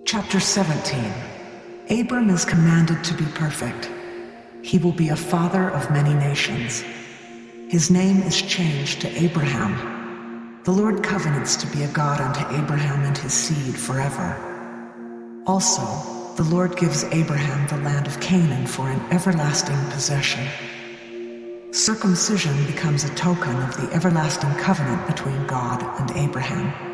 Chapter 17. Abram is commanded to be perfect. He will be a father of many nations. His name is changed to Abraham. The Lord covenants to be a God unto Abraham and his seed forever. Also, the Lord gives Abraham the land of Canaan for an everlasting possession. Circumcision becomes a token of the everlasting covenant between God and Abraham.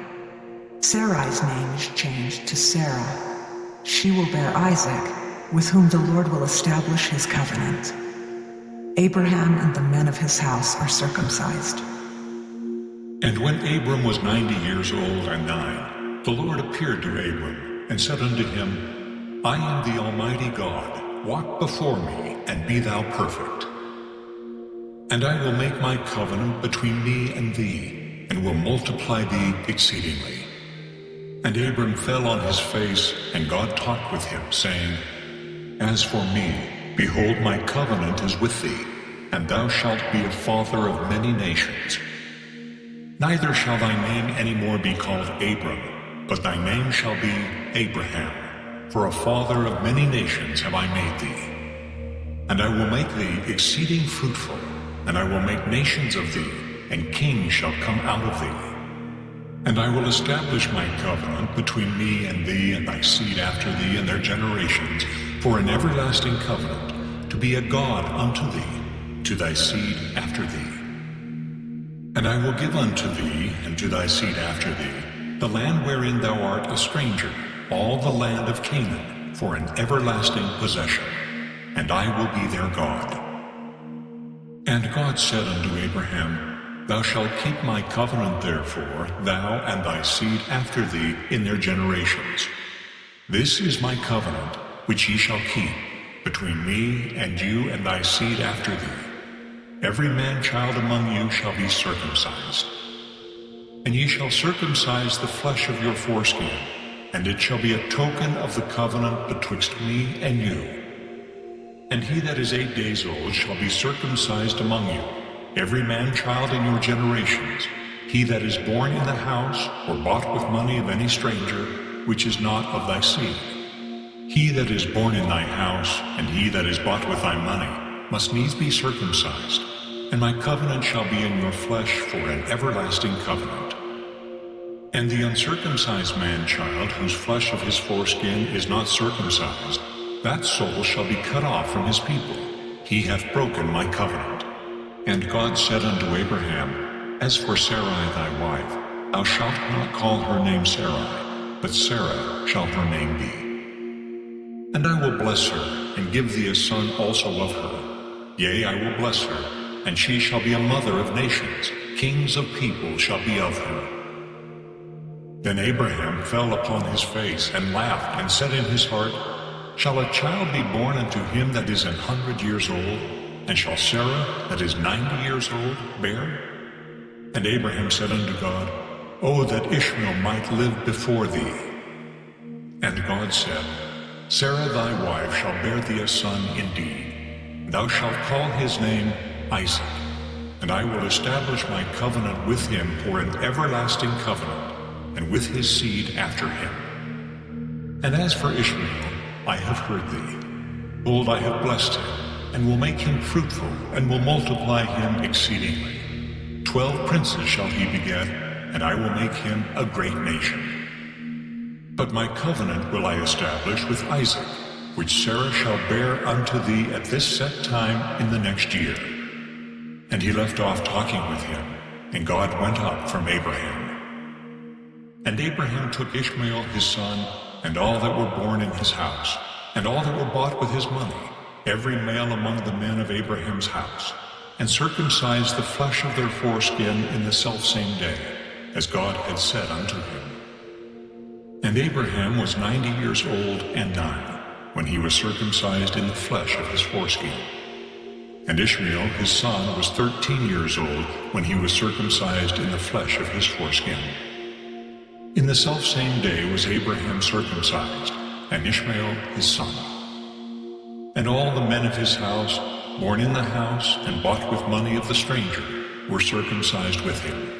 Sarai's name is changed to Sarah. She will bear Isaac, with whom the Lord will establish his covenant. Abraham and the men of his house are circumcised. And when Abram was 90 years old and 9, the Lord appeared to Abram and said unto him, I am the Almighty God. Walk before me, and be thou perfect. And I will make my covenant between me and thee, and will multiply thee exceedingly. And Abram fell on his face, and God talked with him, saying, As for me, behold, my covenant is with thee, and thou shalt be a father of many nations. Neither shall thy name any more be called Abram, but thy name shall be Abraham, for a father of many nations have I made thee. And I will make thee exceeding fruitful, and I will make nations of thee, and kings shall come out of thee. And I will establish my covenant between me and thee and thy seed after thee and their generations, for an everlasting covenant, to be a God unto thee, to thy seed after thee. And I will give unto thee, and to thy seed after thee, the land wherein thou art a stranger, all the land of Canaan, for an everlasting possession, and I will be their God. And God said unto Abraham, Thou shalt keep my covenant therefore, thou and thy seed after thee in their generations. This is my covenant, which ye shall keep, between me and you and thy seed after thee. Every man-child among you shall be circumcised. And ye shall circumcise the flesh of your foreskin, and it shall be a token of the covenant betwixt me and you. And he that is 8 days old shall be circumcised among you, every man-child in your generations, he that is born in the house or bought with money of any stranger, which is not of thy seed. He that is born in thy house, and he that is bought with thy money, must needs be circumcised, and my covenant shall be in your flesh for an everlasting covenant. And the uncircumcised man-child, whose flesh of his foreskin is not circumcised, that soul shall be cut off from his people. He hath broken my covenant. And God said unto Abraham, As for Sarai thy wife, thou shalt not call her name Sarai, but Sarah shall her name be. And I will bless her, and give thee a son also of her. Yea, I will bless her, and she shall be a mother of nations, kings of people shall be of her. Then Abraham fell upon his face, and laughed, and said in his heart, Shall a child be born unto him that is 100 years old? And shall Sarah, that is 90 years old, bear? And Abraham said unto God, O that Ishmael might live before thee. And God said, Sarah thy wife shall bear thee a son indeed. Thou shalt call his name Isaac, and I will establish my covenant with him for an everlasting covenant, and with his seed after him. And as for Ishmael, I have heard thee. Behold, I have blessed him, and will make him fruitful, and will multiply him exceedingly. 12 princes shall he beget, and I will make him a great nation. But my covenant will I establish with Isaac, which Sarah shall bear unto thee at this set time in the next year. And he left off talking with him, and God went up from Abraham. And Abraham took Ishmael his son, and all that were born in his house, and all that were bought with his money, every male among the men of Abraham's house, and circumcised the flesh of their foreskin in the selfsame day, as God had said unto him. And Abraham was 90 years old and 9, when he was circumcised in the flesh of his foreskin. And Ishmael his son was 13 years old, when he was circumcised in the flesh of his foreskin. In the selfsame day was Abraham circumcised, and Ishmael his son. And all the men of his house, born in the house and bought with money of the stranger, were circumcised with him.